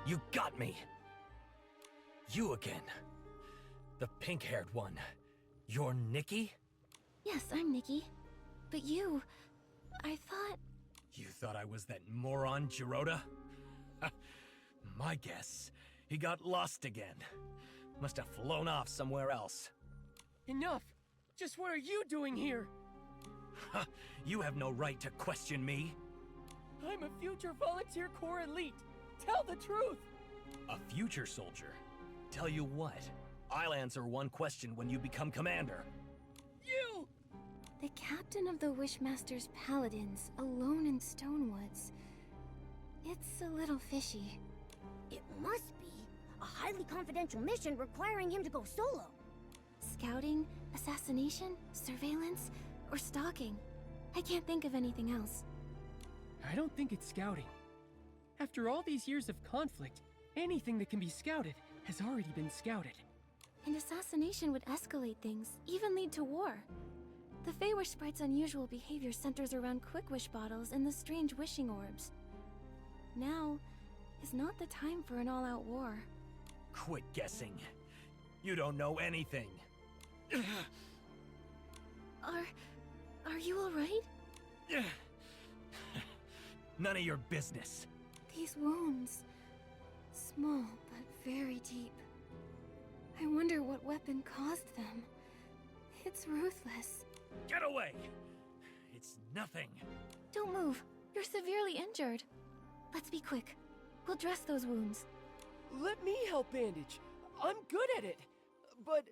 You got me! You again. The pink-haired one. You're Nikki? Yes, I'm Nikki. But you... I thought... You thought I was that moron, Jirota? My guess. He got lost again. Must have flown off somewhere else. Enough! Just what are you doing here? You have no right to question me. I'm a future volunteer corps elite. Tell the truth! A future soldier? Tell you what, I'll answer one question when you become commander. You! The captain of the Wishmaster's Paladins, alone in Stonewoods. It's a little fishy. It must be a highly confidential mission requiring him to go solo. Scouting, assassination, surveillance, or stalking. I can't think of anything else. I don't think it's scouting. After all these years of conflict, anything that can be scouted has already been scouted. And assassination would escalate things, even lead to war. The Feywish Sprite's unusual behavior centers around quick wish bottles and the strange wishing orbs. Now is not the time for an all-out war. Quit guessing. You don't know anything. Are you all right? None of your business. These wounds, small but very deep. I wonder what weapon caused them. It's ruthless. Get away! It's nothing. Don't move. You're severely injured. Let's be quick. We'll dress those wounds. Let me help bandage. I'm good at it. But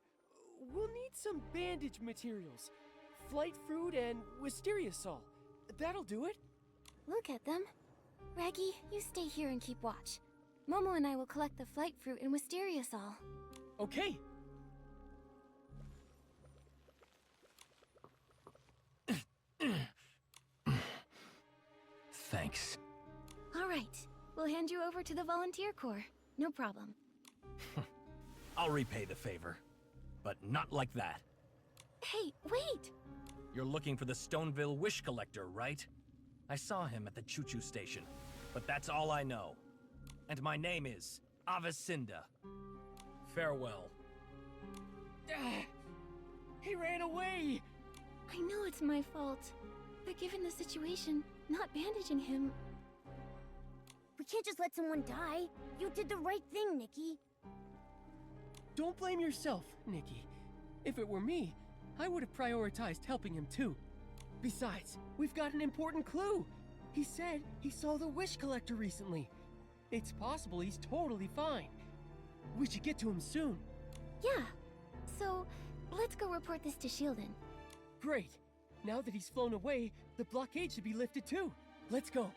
we'll need some bandage materials. Flight fruit and wisteria sol. That'll do it. Look at them. Raggy, you stay here and keep watch. Momo and I will collect the flight fruit and wisteria sol. Okay. Thanks. All right, we'll hand you over to the volunteer corps. No problem. I'll repay the favor, but not like that. Hey, wait! You're looking for the Stoneville Wish Collector, right? I saw him at the ChooChoo station, but that's all I know. And my name is Avicinda. Farewell. He ran away! I know it's my fault, but given the situation, not bandaging him... We can't just let someone die. You did the right thing, Nikki. Don't blame yourself, Nikki. If it were me, I would have prioritized helping him too. Besides, we've got an important clue. He said he saw the Wish Collector recently. It's possible he's totally fine. We should get to him soon. Yeah. So, let's go report this to Shieldon. Great. Now that he's flown away, the blockade should be lifted too. Let's go.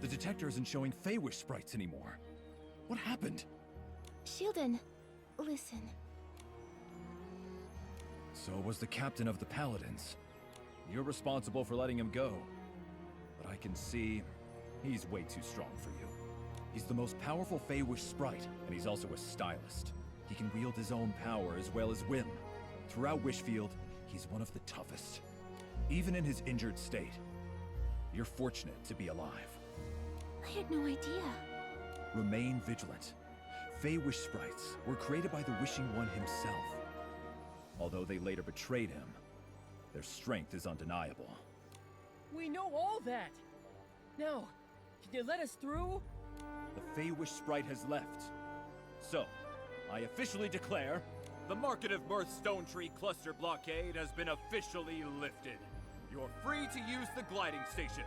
The detector isn't showing Feywish sprites anymore. What happened? Shieldon, listen. So was the captain of the Paladins. You're responsible for letting him go. But I can see he's way too strong for you. He's the most powerful Feywish sprite, and he's also a stylist. He can wield his own power as well as whim. Throughout Wishfield, he's one of the toughest. Even in his injured state. You're fortunate to be alive. I had no idea. Remain vigilant. Feywish sprites were created by the Wishing One himself. Although they later betrayed him, their strength is undeniable. We know all that. Now, can you let us through? The Feywish sprite has left. So, I officially declare the Market of Mirth Stone Tree Cluster blockade has been officially lifted. You're free to use the gliding station.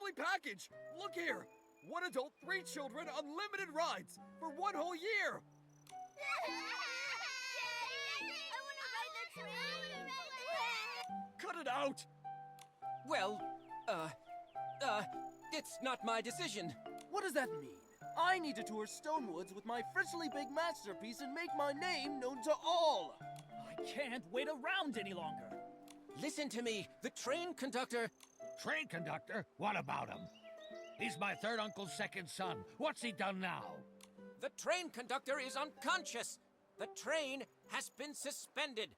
lovely package! Look here! One adult, 3 children, unlimited rides for 1 whole year! I want to ride the train! Cut it out! Well, it's not my decision. What does that mean? I need to tour Stonewoods with my freshly baked masterpiece and make my name known to all! I can't wait around any longer. Listen to me. The train conductor... Train conductor? What about him? He's my third uncle's second son. What's he done now? The train conductor is unconscious. The train has been suspended.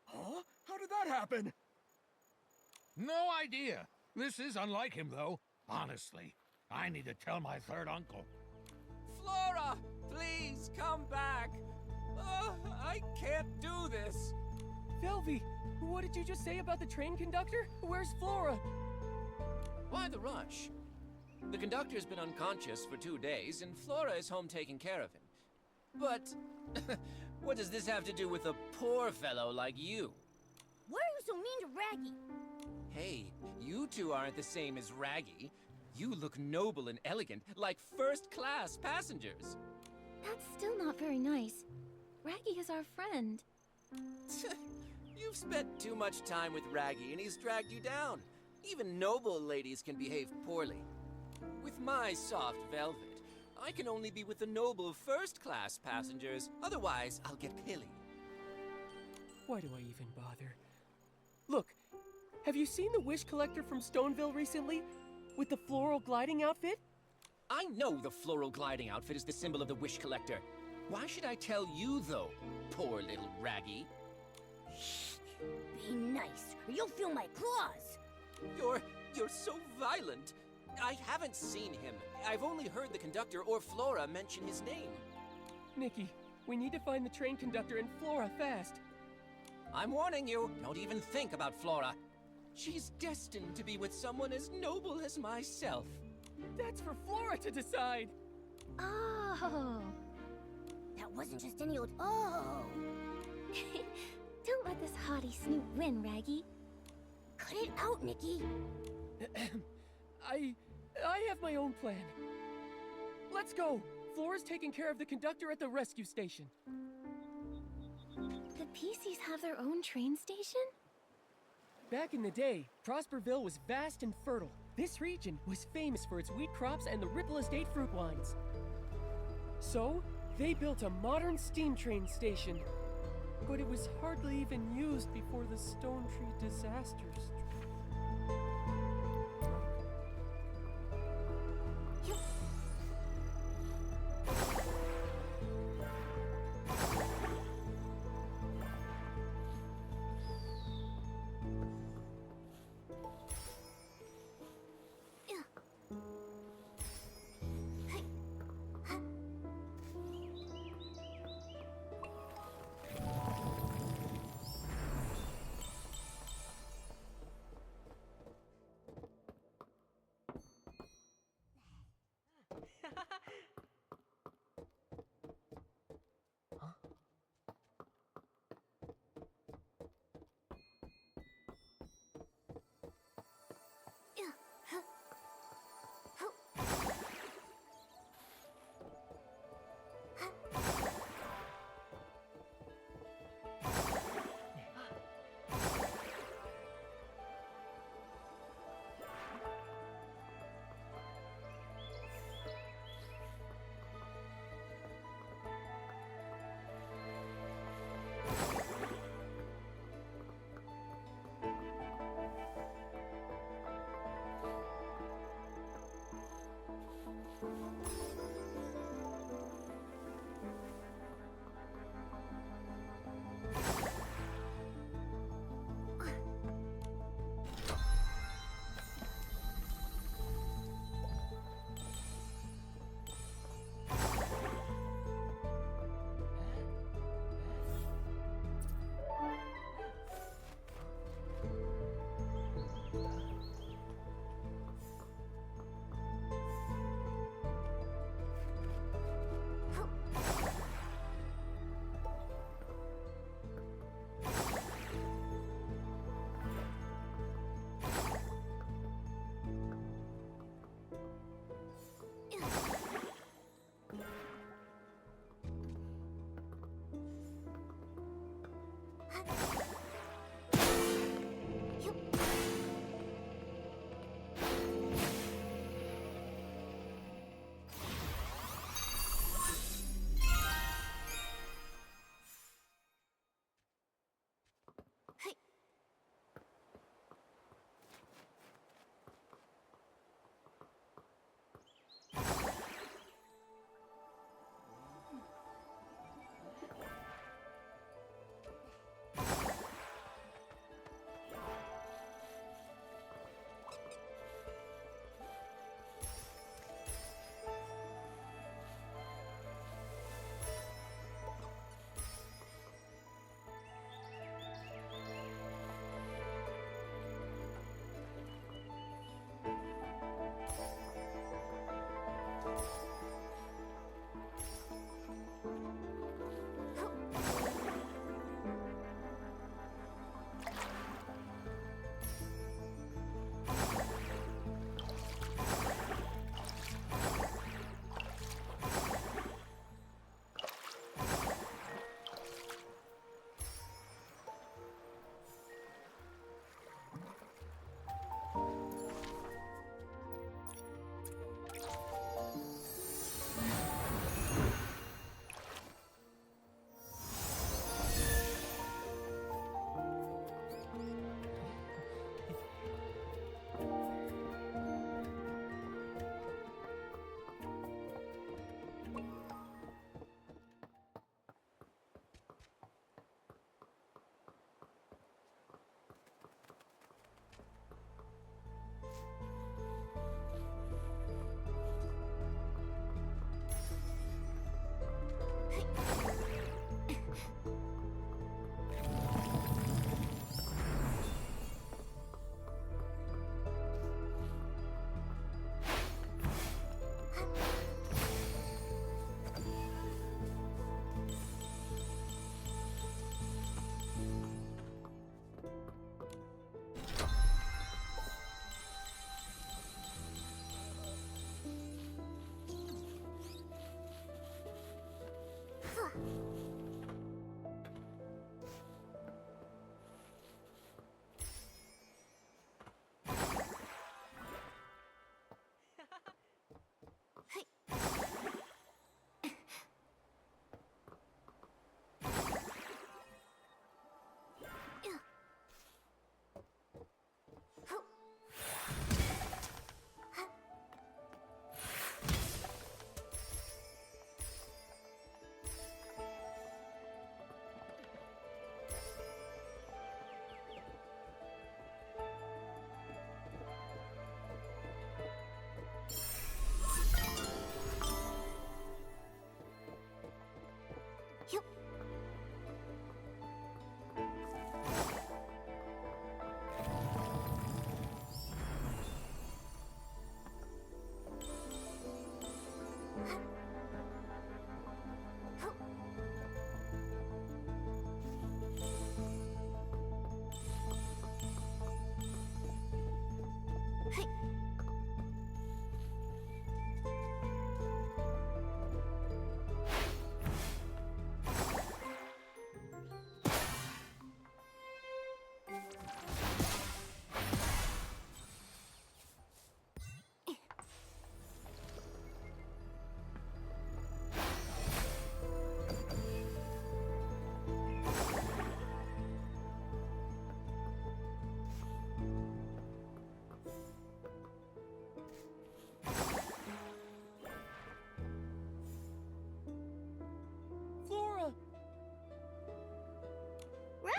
Huh? How did that happen? No idea. This is unlike him, though. Honestly, I need to tell my third uncle. Flora, please come back. I can't do this. Velvy, what did you just say about the train conductor? Where's Flora? Why the rush? The conductor's been unconscious for 2 days, and Flora is home taking care of him. But what does this have to do with a poor fellow like you? Why are you so mean to Raggy? Hey, you two aren't the same as Raggy. You look noble and elegant, like first-class passengers. That's still not very nice. Raggy is our friend. You've spent too much time with Raggy, and he's dragged you down. Even noble ladies can behave poorly. With my soft velvet, I can only be with the noble first-class passengers. Otherwise, I'll get pilly. Why do I even bother? Look, have you seen the Wish Collector from Stoneville recently? With the floral gliding outfit? I know the floral gliding outfit is the symbol of the Wish Collector. Why should I tell you, though, poor little Raggy? Be nice, or you'll feel my claws! You're so violent. I haven't seen him. I've only heard the conductor or Flora mention his name. Nikki, we need to find the train conductor and Flora fast. I'm warning you, don't even think about Flora. She's destined to be with someone as noble as myself. That's for Flora to decide! Oh. That wasn't just any old oh! Don't let this haughty snoot win, Raggy. Cut it out, Nikki! I have my own plan. Let's go! Flora's taking care of the conductor at the rescue station. The PCs have their own train station? Back in the day, Prosperville was vast and fertile. This region was famous for its wheat crops and the Ripple Estate fruit wines. So, they built a modern steam train station. But it was hardly even used before the Stone Tree disasters.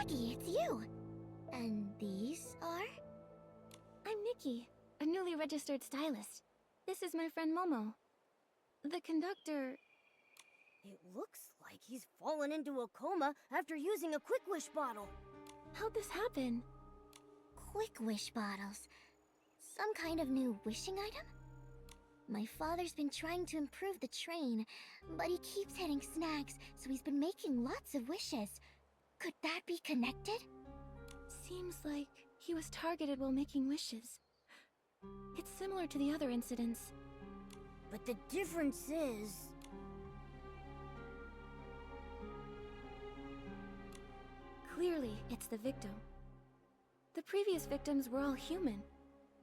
Raggy, it's you. And these are? I'm Nikki, a newly registered stylist. This is my friend Momo. The conductor... It looks like he's fallen into a coma after using a Quick Wish bottle. How'd this happen? Quick Wish bottles. Some kind of new wishing item? My father's been trying to improve the train, but he keeps hitting snags, so he's been making lots of wishes. Could that be connected? Seems like he was targeted while making wishes. It's similar to the other incidents. But the difference is... Clearly, it's the victim. The previous victims were all human,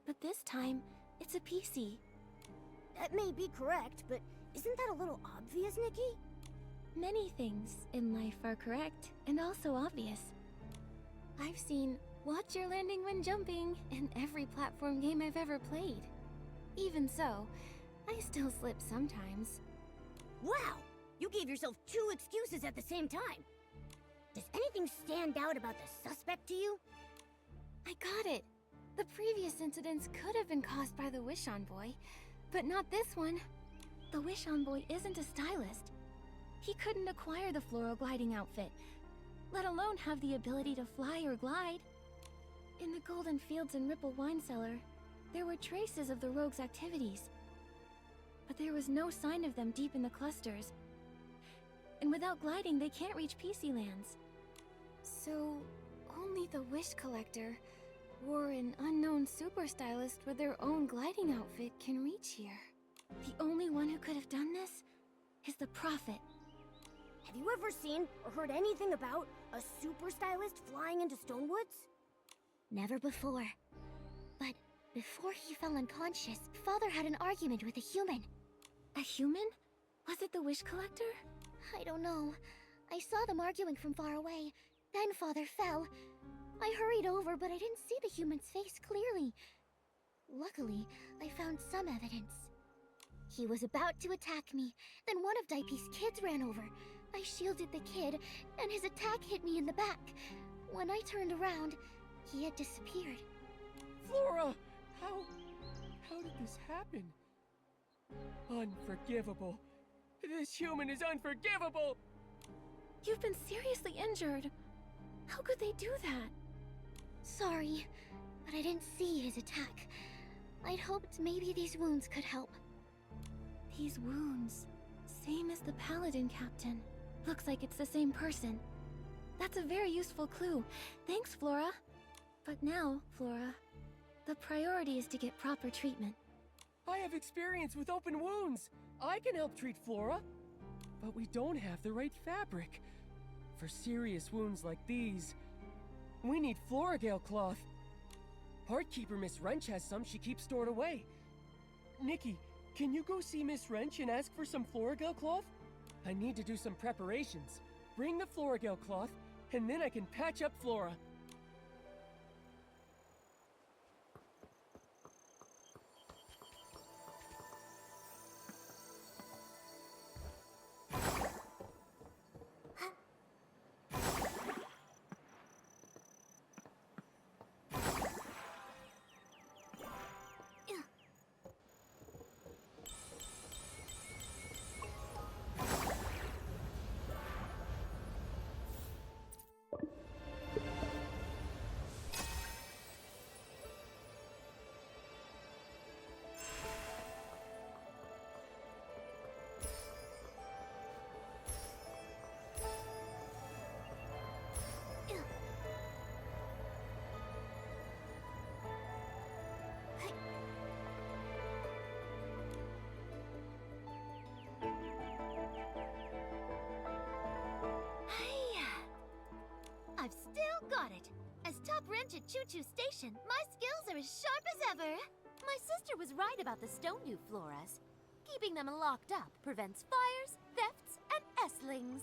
but this time, it's a PC. That may be correct, but isn't that a little obvious, Nikki? Many things in life are correct and also obvious. I've seen "Watch your landing when jumping" in every platform game I've ever played. Even so, I still slip sometimes. Wow! You gave yourself 2 excuses at the same time. Does anything stand out about the suspect to you? I got it. The previous incidents could have been caused by the Wish Envoy, but not this one. The Wish Envoy isn't a stylist. He couldn't acquire the floral gliding outfit, let alone have the ability to fly or glide. In the Golden Fields and Ripple Wine Cellar, there were traces of the rogue's activities, but there was no sign of them deep in the clusters. And without gliding, they can't reach PC lands. So, only the Wish Collector or an unknown super stylist with their own gliding outfit can reach here. The only one who could have done this is the Prophet. Have you ever seen or heard anything about a super stylist flying into Stonewoods? Never before. But before he fell unconscious, Father had an argument with a human. A human? Was it the Wish Collector? I don't know. I saw them arguing from far away. Then Father fell. I hurried over, but I didn't see the human's face clearly. Luckily, I found some evidence. He was about to attack me. Then one of Daipi's kids ran over. I shielded the kid, and his attack hit me in the back. When I turned around, he had disappeared. Flora! How did this happen? Unforgivable. This human is unforgivable! You've been seriously injured. How could they do that? Sorry, but I didn't see his attack. I'd hoped maybe these wounds could help. These wounds, same as the Paladin Captain. Looks like it's the same person. That's a very useful clue. Thanks, Flora. But now, Flora, the priority is to get proper treatment. I have experience with open wounds. I can help treat Flora. But we don't have the right fabric. For serious wounds like these, we need Floragale cloth. Heartkeeper Miss Wrench has some she keeps stored away. Nikki, can you go see Miss Wrench and ask for some Floragale cloth? I need to do some preparations. Bring the Floragale cloth, and then I can patch up Flora. I've still got it. As top wrench at ChooChoo Station, my skills are as sharp as ever. My sister was right about the Stonedew floras. Keeping them locked up prevents fires, thefts, and estlings.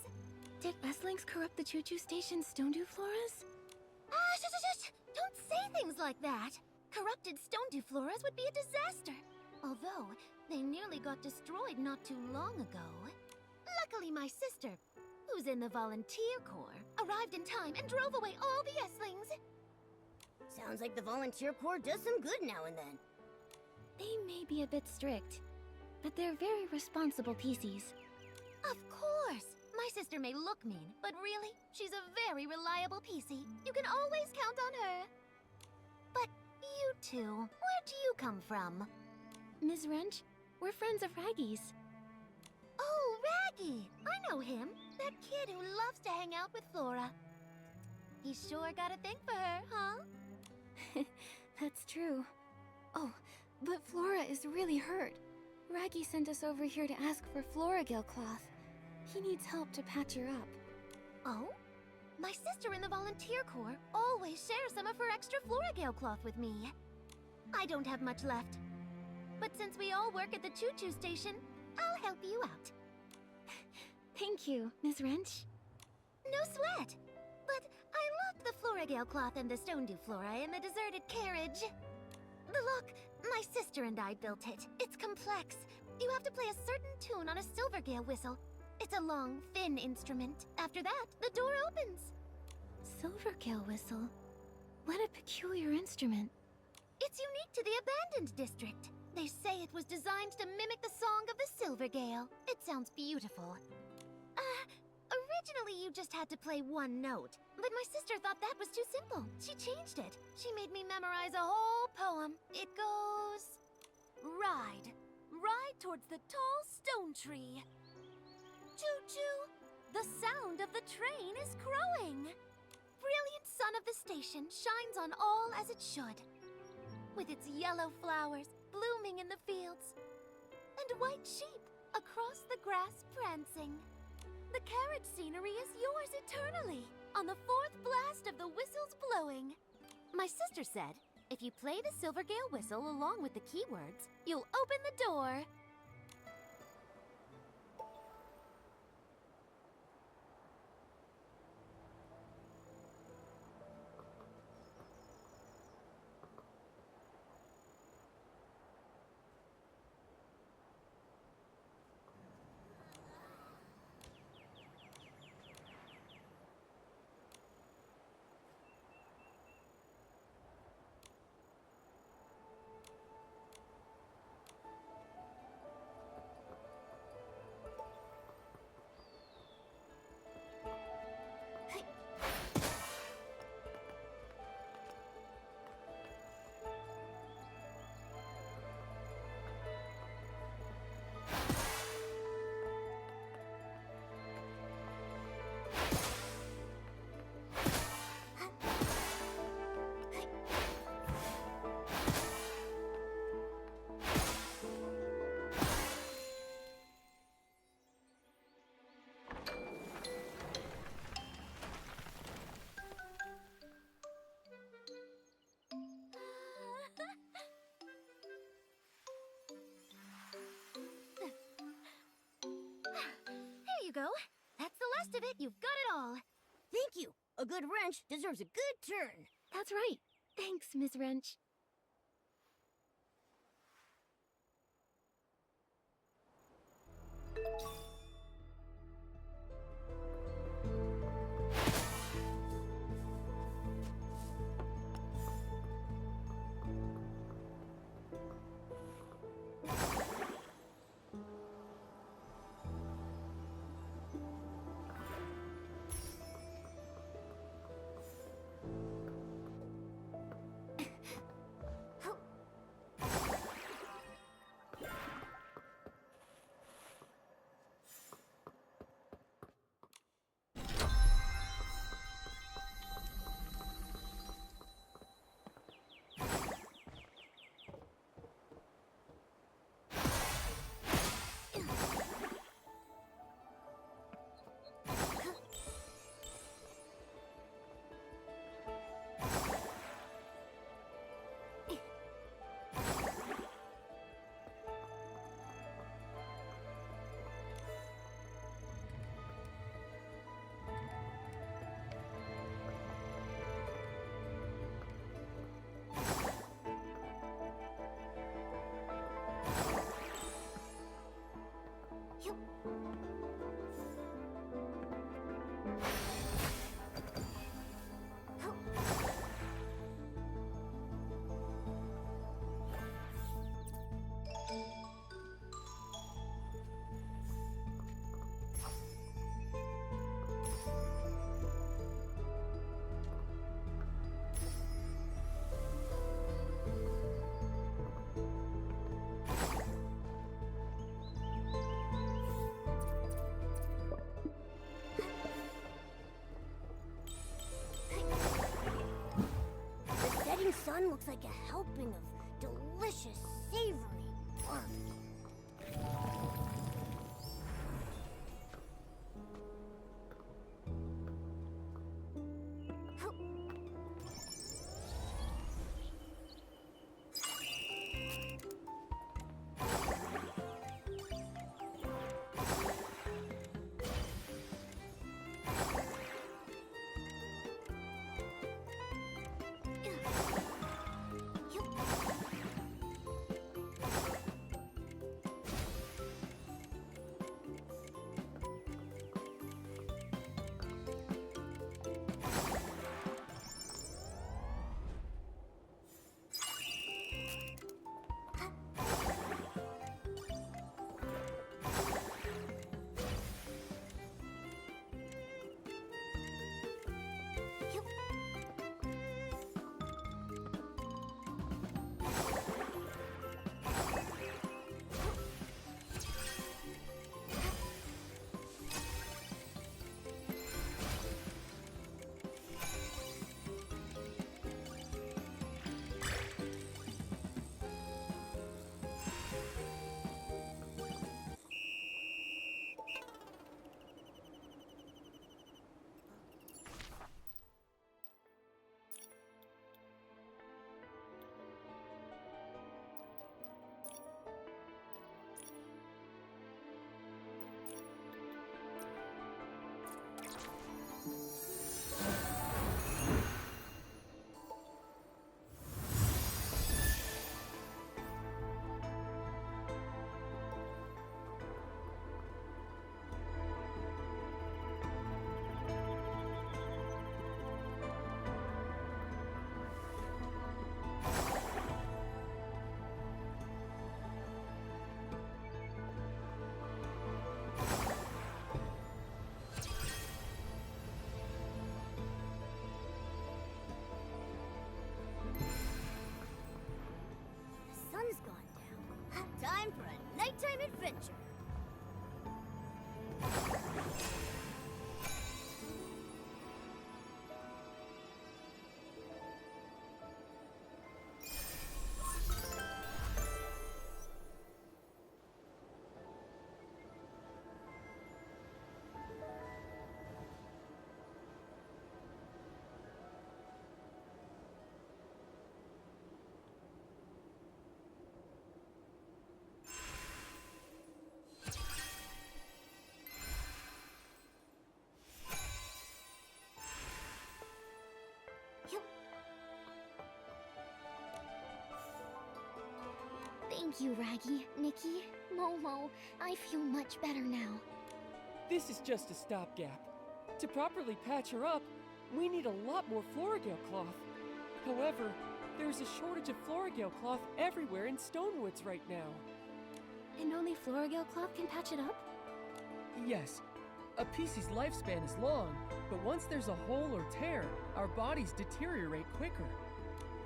Did estlings corrupt the ChooChoo Station's Stonedew floras? Shh! Don't say things like that. Corrupted Stonedew floras would be a disaster. Although, they nearly got destroyed not too long ago. Luckily, my sister, who's in the volunteer corps, arrived in time and drove away all the Eslings. Sounds like the volunteer corps does some good now and then. They may be a bit strict, but they're very responsible PCs. Of course! My sister may look mean, but really, she's a very reliable PC. You can always count on her. But you two, where do you come from? Ms. Wrench, we're friends of Raggy's. Oh, Raggy! I know him. That kid who loves to hang out with Flora. He sure got a thing for her, huh? That's true. Oh, but Flora is really hurt. Raggy sent us over here to ask for Floragale cloth. He needs help to patch her up. Oh? My sister in the volunteer corps always shares some of her extra Floragale cloth with me. I don't have much left. But since we all work at the ChooChoo station, I'll help you out. Thank you, Ms. Wrench. No sweat. But I locked the Floragale cloth and the stone dew flora in the deserted carriage. The lock, my sister and I built it. It's complex. You have to play a certain tune on a Silvergale whistle. It's a long, thin instrument. After that, the door opens. Silvergale whistle? What a peculiar instrument. It's unique to the abandoned district. They say it was designed to mimic the song of the Silvergale. It sounds beautiful. Originally you just had to play one note, but my sister thought that was too simple. She changed it. She made me memorize a whole poem. It goes... Ride. Ride towards the tall stone tree. Choo-choo! The sound of the train is crowing. Brilliant sun of the station shines on all as it should. With its yellow flowers blooming in the fields, and white sheep across the grass prancing. The carriage scenery is yours eternally, on the fourth blast of the whistles blowing. My sister said, if you play the Silvergale whistle along with the keywords, you'll open the door. Go. That's the last of it. You've got it all. Thank you. A good wrench deserves a good turn. That's right. Thanks, Ms. Wrench. looks like a helping of delicious, savory barbecue. Sun's gone down. Time for a nighttime adventure. Thank you, Raggy, Nikki, Momo. I feel much better now. This is just a stopgap. To properly patch her up, we need a lot more Florigale cloth. However, there's a shortage of Florigale cloth everywhere in Stonewoods right now. And only Florigale cloth can patch it up? Yes, a PC's lifespan is long, but once there's a hole or tear, our bodies deteriorate quicker.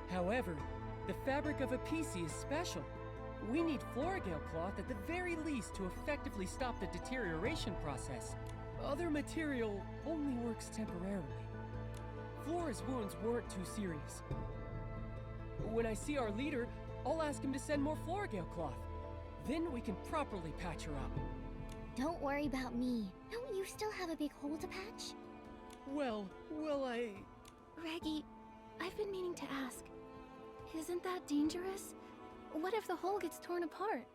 However, the fabric of a PC is special. We need Florigale cloth at the very least to effectively stop the deterioration process. Other material only works temporarily. Flora's wounds weren't too serious. When I see our leader, I'll ask him to send more Florigale cloth. Then we can properly patch her up. Don't worry about me. Don't you still have a big hole to patch? Well, Raggy, I've been meaning to ask. Isn't that dangerous? What if the hole gets torn apart?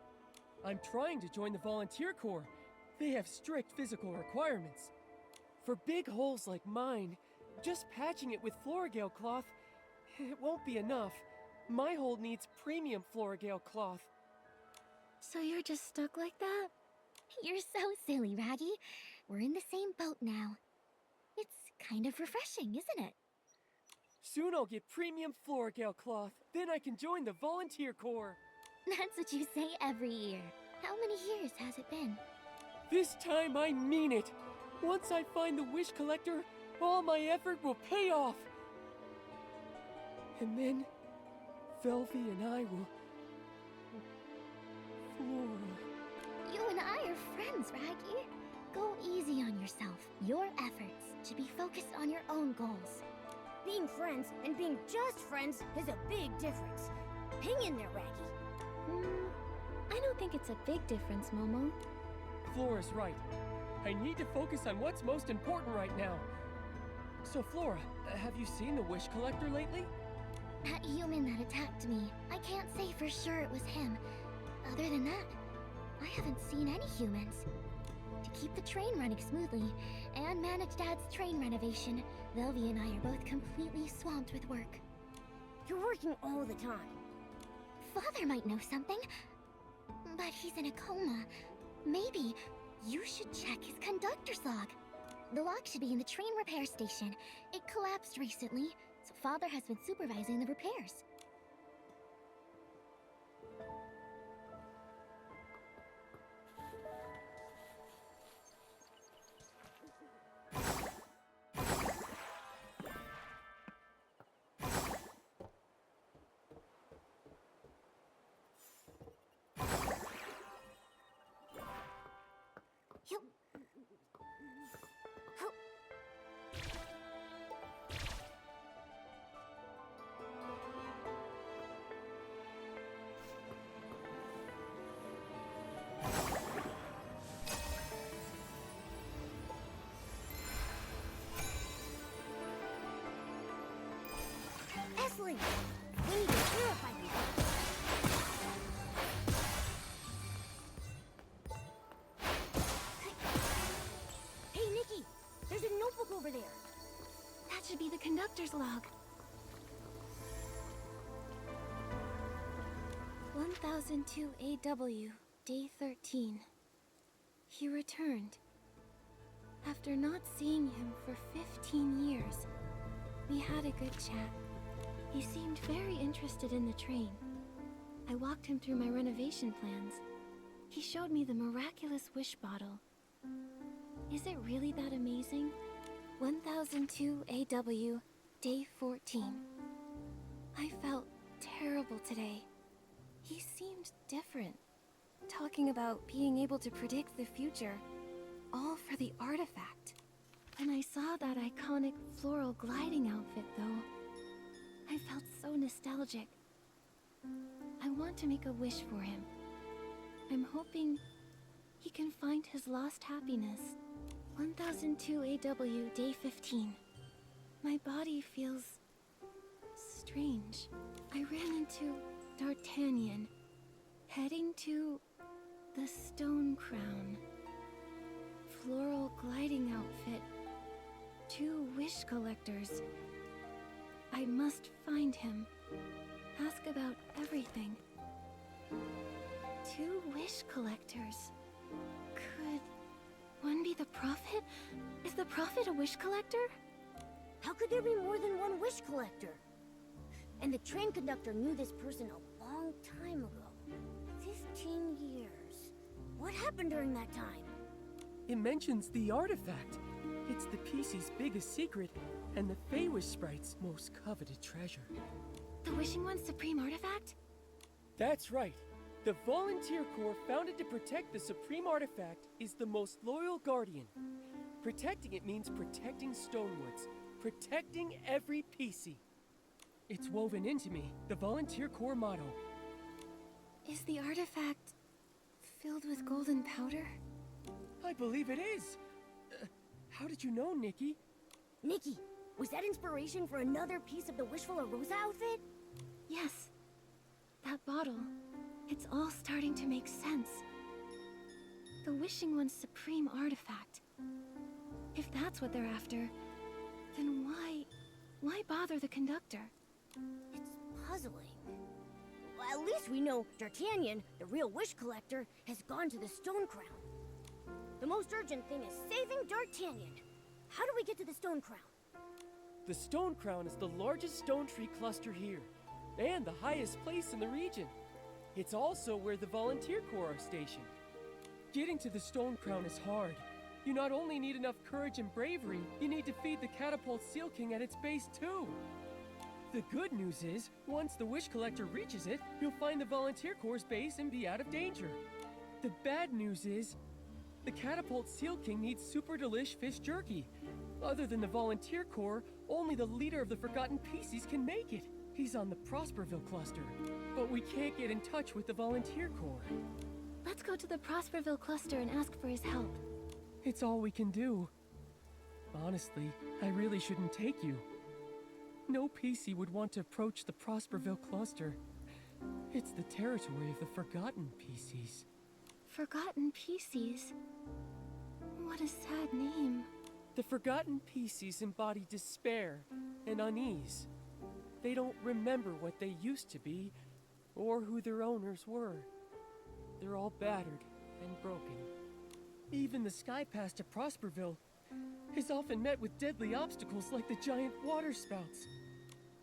I'm trying to join the volunteer corps. They have strict physical requirements. For big holes like mine, just patching it with Florigale cloth, it won't be enough. My hole needs premium Florigale cloth. So you're just stuck like that? You're so silly, Raggy. We're in the same boat now. It's kind of refreshing, isn't it? Soon I'll get premium Florigale cloth. Then I can join the volunteer corps. That's what you say every year. How many years has it been? This time I mean it. Once I find the wish collector, all my effort will pay off. And then, Velvy and I will... Flora... You and I are friends, Raggy. Go easy on yourself. Your efforts should be focused on your own goals. Being friends and being just friends is a big difference. Hang in there, Raggy. I don't think it's a big difference, Momo. Flora's right. I need to focus on what's most important right now. So, Flora, have you seen the Wish Collector lately? That human that attacked me, I can't say for sure it was him. Other than that, I haven't seen any humans. To keep the train running smoothly and manage Dad's train renovation, Velvy and I are both completely swamped with work. You're working all the time. Father might know something, but he's in a coma. Maybe you should check his conductor's log. The log should be in the train repair station. It collapsed recently, so Father has been supervising the repairs. Esling, we need to purify these. Hey, Nikki, there's a notebook over there. That should be the conductor's log. 1002 AW, day 13. He returned. After not seeing him for 15 years, we had a good chat. He seemed very interested in the train. I walked him through my renovation plans. He showed me the miraculous wish bottle. Is it really that amazing? 1002 AW, day 14. I felt terrible today. He seemed different, talking about being able to predict the future, all for the artifact. When I saw that iconic floral gliding outfit, though, I felt so nostalgic. I want to make a wish for him. I'm hoping he can find his lost happiness. 1002 AW, day 15. My body feels strange. I ran into D'Artagnan, heading to the Stone Crown. Floral gliding outfit. 2 wish collectors. I must find him. Ask about everything. 2 wish collectors. Could one be the Prophet? Is the Prophet a wish collector? How could there be more than one wish collector? And the train conductor knew this person a long time ago. 15 years. What happened during that time? It mentions the artifact. It's the PC's biggest secret, and the Feywish Sprite's most coveted treasure. The Wishing One's supreme artifact? That's right. The Volunteer Corps, founded to protect the supreme artifact, is the most loyal guardian. Protecting it means protecting Stonewoods, protecting every PC. It's woven into me, the Volunteer Corps motto. Is the artifact filled with golden powder? I believe it is. How did you know, Nikki? Nikki, was that inspiration for another piece of the Wishful Rosa outfit? Yes. That bottle. It's all starting to make sense. The Wishing One's supreme artifact. If that's what they're after, then why bother the conductor? It's puzzling. Well, at least we know D'Artagnan, the real wish collector, has gone to the Stone Crown. The most urgent thing is saving D'Artagnan. How do we get to the Stone Crown? The Stone Crown is the largest stone tree cluster here, and the highest place in the region. It's also where the Volunteer Corps are stationed. Getting to the Stone Crown is hard. You not only need enough courage and bravery, you need to feed the Catapult Seal King at its base too. The good news is, once the Wish Collector reaches it, you'll find the Volunteer Corps' base and be out of danger. The bad news is, the Catapult Seal King needs super delish fish jerky. Other than the Volunteer Corps, only the leader of the Forgotten Pieces can make it. He's on the Prosperville cluster, but we can't get in touch with the Volunteer Corps. Let's go to the Prosperville cluster and ask for his help. It's all we can do. Honestly, I really shouldn't take you. No PC would want to approach the Prosperville cluster. It's the territory of the Forgotten PCs. Forgotten Pieces? What a sad name. The Forgotten PCs embody despair and unease. They don't remember what they used to be, or who their owners were. They're all battered and broken. Even the sky pass to Prosperville is often met with deadly obstacles like the giant water spouts.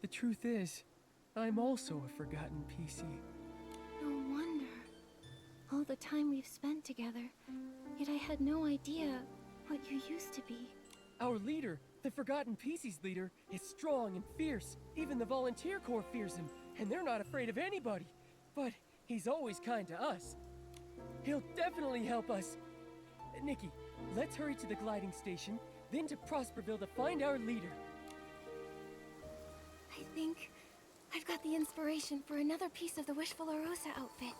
The truth is, I'm also a Forgotten PC. No wonder. All the time we've spent together, yet I had no idea what you used to be. Our leader, the Forgotten PC's leader, is strong and fierce. Even the Volunteer Corps fears him, and they're not afraid of anybody. But he's always kind to us. He'll definitely help us. Nikki, let's hurry to the gliding station, then to Prosperville to find our leader. I think I've got the inspiration for another piece of the Wishful Rosa outfit.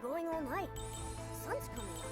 Going all night. Sun's coming up.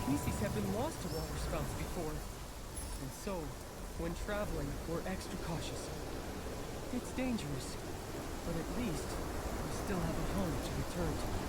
species have been lost to waterspouts before. And so, when traveling, we're extra cautious. It's dangerous, but at least we still have a home to return to.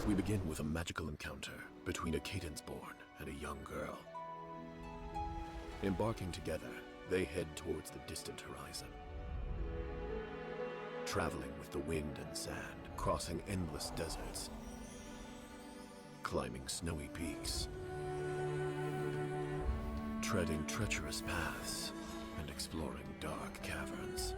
We begin with a magical encounter between a Cadence-born and a young girl. Embarking together, they head towards the distant horizon. Traveling with the wind and sand, crossing endless deserts, climbing snowy peaks, treading treacherous paths, and exploring dark caverns.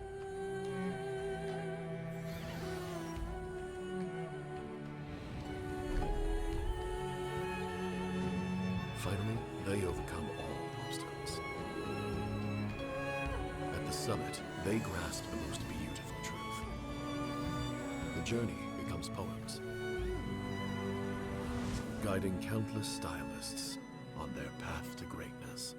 Finally, they overcome all obstacles. At the summit, they grasp the most beautiful truth. The journey becomes poems, guiding countless stylists on their path to greatness.